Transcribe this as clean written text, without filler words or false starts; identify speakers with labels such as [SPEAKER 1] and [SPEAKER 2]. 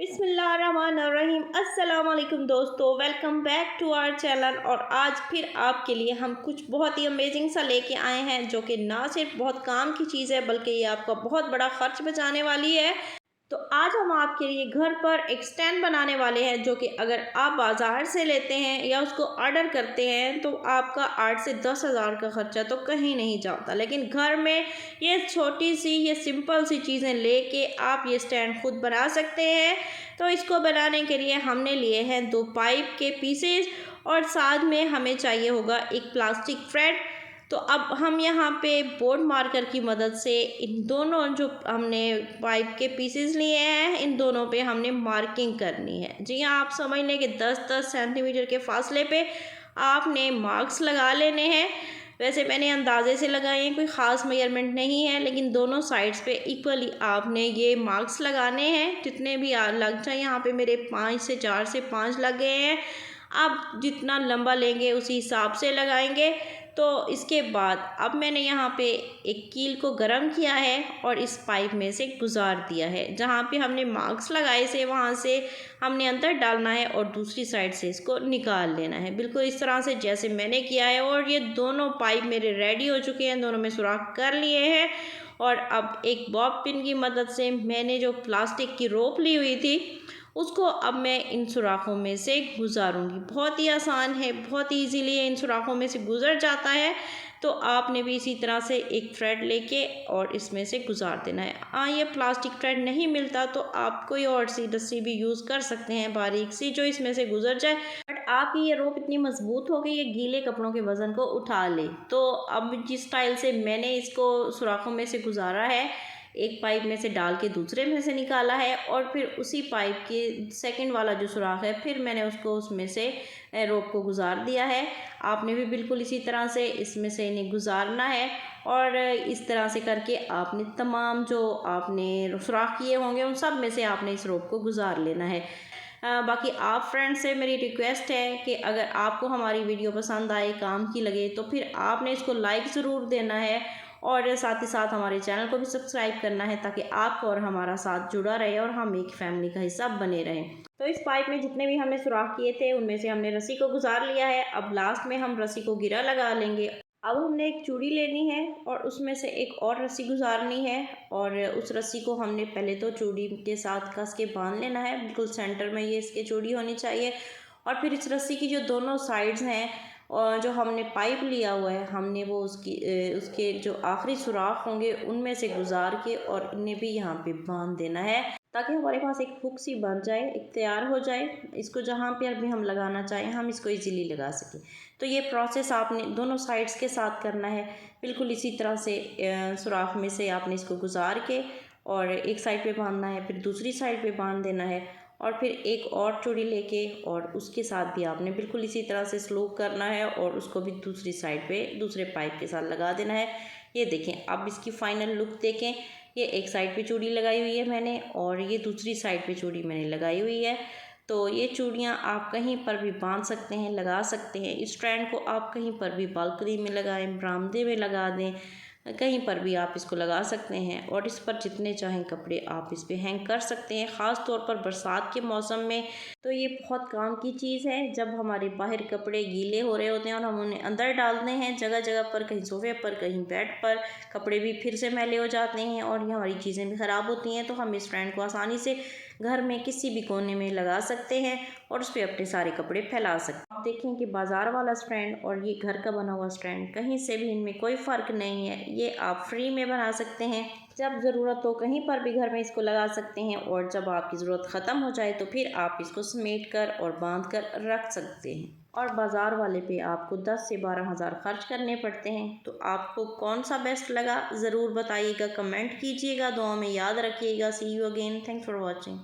[SPEAKER 1] बिस्मिल्लाहिर्रहमानिर्रहीम। अस्सलाम वालेकुम दोस्तों, welcome back to our channel. और आज फिर आपके लिए हम कुछ बहुत ही अमेजिंग सा लेके आए हैं, जो कि ना सिर्फ बहुत काम की चीज़ है बल्कि ये आपका बहुत बड़ा ख़र्च बचाने वाली है। तो आज हम आपके लिए घर पर एक स्टैंड बनाने वाले हैं, जो कि अगर आप बाज़ार से लेते हैं या उसको ऑर्डर करते हैं तो आपका 8 से 10 हज़ार का ख़र्चा तो कहीं नहीं जाता। लेकिन घर में ये छोटी सी ये सिंपल सी चीज़ें लेके आप ये स्टैंड खुद बना सकते हैं। तो इसको बनाने के लिए हमने लिए हैं 2 पाइप के पीसेस और साथ में हमें चाहिए होगा एक प्लास्टिक थ्रेड। तो अब हम यहाँ पे बोर्ड मार्कर की मदद से इन दोनों जो हमने पाइप के पीसेस लिए हैं, इन दोनों पे हमने मार्किंग करनी है। जी हाँ, आप समझ लें कि 10-10 सेंटीमीटर के फासले पे आपने मार्क्स लगा लेने हैं। वैसे मैंने अंदाजे से लगाए हैं, कोई ख़ास मेजरमेंट नहीं है, लेकिन दोनों साइड्स पे इक्वली आपने ये मार्क्स लगाने हैं। जितने भी लग जाए, यहाँ पे मेरे 4 से 5 लग गए हैं। आप जितना लंबा लेंगे उसी हिसाब से लगाएंगे। तो इसके बाद अब मैंने यहाँ पे एक कील को गर्म किया है और इस पाइप में से गुजार दिया है। जहाँ पे हमने मार्क्स लगाए से वहाँ से हमने अंदर डालना है और दूसरी साइड से इसको निकाल लेना है, बिल्कुल इस तरह से जैसे मैंने किया है। और ये दोनों पाइप मेरे रेडी हो चुके हैं, दोनों में सुराख कर लिए हैं। और अब एक बॉब पिन की मदद से मैंने जो प्लास्टिक की रोप ली हुई थी उसको अब मैं इन सुराखों में से गुजारूंगी। बहुत ही आसान है, बहुत ही इजीली इन सुराखों में से गुजर जाता है। तो आपने भी इसी तरह से एक थ्रेड लेके और इसमें से गुजार देना है। हाँ, ये प्लास्टिक थ्रेड नहीं मिलता तो आप कोई और सी रस्सी भी यूज़ कर सकते हैं, बारीक सी, जो इसमें से गुजर जाए। बट आपकी ये रोप इतनी मजबूत हो गई, ये गीले कपड़ों के वज़न को उठा ले। तो अब जिस स्टाइल से मैंने इसको सुराखों में से गुजारा है, एक पाइप में से डाल के दूसरे में से निकाला है और फिर उसी पाइप के सेकंड वाला जो सुराख है फिर मैंने उसको उसमें से रोप को गुजार दिया है। आपने भी बिल्कुल इसी तरह से इसमें से इन्हें गुजारना है। और इस तरह से करके आपने तमाम जो आपने सुराख किए होंगे उन सब में से आपने इस रोप को गुजार लेना है। बाकी आप फ्रेंड से मेरी रिक्वेस्ट है कि अगर आपको हमारी वीडियो पसंद आए, काम की लगे, तो फिर आपने इसको लाइक ज़रूर देना है और साथ ही साथ हमारे चैनल को भी सब्सक्राइब करना है, ताकि आपका और हमारा साथ जुड़ा रहे और हम एक फैमिली का हिस्सा बने रहें। तो इस पाइप में जितने भी हमने सुराख किए थे उनमें से हमने रस्सी को गुजार लिया है। अब लास्ट में हम रस्सी को गिरा लगा लेंगे। अब हमने एक चूड़ी लेनी है और उसमें से एक और रस्सी गुजारनी है और उस रस्सी को हमने पहले तो चूड़ी के साथ कस के बांध लेना है। बिल्कुल सेंटर में ये इसके चूड़ी होनी चाहिए। और फिर इस रस्सी की जो दोनों साइड्स हैं और जो हमने पाइप लिया हुआ है, हमने वो उसके जो आखिरी सुराख होंगे उनमें से गुजार के और इन्हें भी यहाँ पे बांध देना है, ताकि हमारे पास एक हुक सी बन जाए, एक तैयार हो जाए। इसको जहाँ पे अभी हम लगाना चाहें हम इसको इजीली लगा सकें। तो ये प्रोसेस आपने दोनों साइड्स के साथ करना है। बिल्कुल इसी तरह से सुराख में से आपने इसको गुजार के और एक साइड पे बांधना है, फिर दूसरी साइड पे बांध देना है और फिर एक और चूड़ी लेके और उसके साथ भी आपने बिल्कुल इसी तरह से स्लो करना है और उसको भी दूसरी साइड पे दूसरे पाइप के साथ लगा देना है। ये देखें, अब इसकी फाइनल लुक देखें। ये एक साइड पे चूड़ी लगाई हुई है मैंने और ये दूसरी साइड पे चूड़ी मैंने लगाई हुई है। तो ये चूड़ियाँ आप कहीं पर भी बांध सकते हैं, लगा सकते हैं। इस ट्रेंड को आप कहीं पर भी बालकनी में लगाएं, बरामदे में लगा दें, कहीं पर भी आप इसको लगा सकते हैं। और इस पर जितने चाहें कपड़े आप इस पे हैंग कर सकते हैं, ख़ास तौर पर बरसात के मौसम में। तो ये बहुत काम की चीज़ है। जब हमारे बाहर कपड़े गीले हो रहे होते हैं और हम उन्हें अंदर डालते हैं जगह जगह पर, कहीं सोफे पर, कहीं बेड पर, कपड़े भी फिर से मैले हो जाते हैं और ये हमारी चीज़ें भी ख़राब होती हैं। तो हम इस ट्रेंड को आसानी से घर में किसी भी कोने में लगा सकते हैं और उस पर अपने सारे कपड़े फैला सकते हैं। आप देखें कि बाज़ार वाला स्टैंड और ये घर का बना हुआ स्टैंड, कहीं से भी इनमें कोई फ़र्क नहीं है। ये आप फ्री में बना सकते हैं। जब ज़रूरत हो कहीं पर भी घर में इसको लगा सकते हैं और जब आपकी ज़रूरत ख़त्म हो जाए तो फिर आप इसको समेट कर और बांध कर रख सकते हैं। और बाज़ार वाले पे आपको 10 से 12 हज़ार खर्च करने पड़ते हैं। तो आपको कौन सा बेस्ट लगा ज़रूर बताइएगा, कमेंट कीजिएगा, दुआ में याद रखिएगा। See you again, thanks for watching.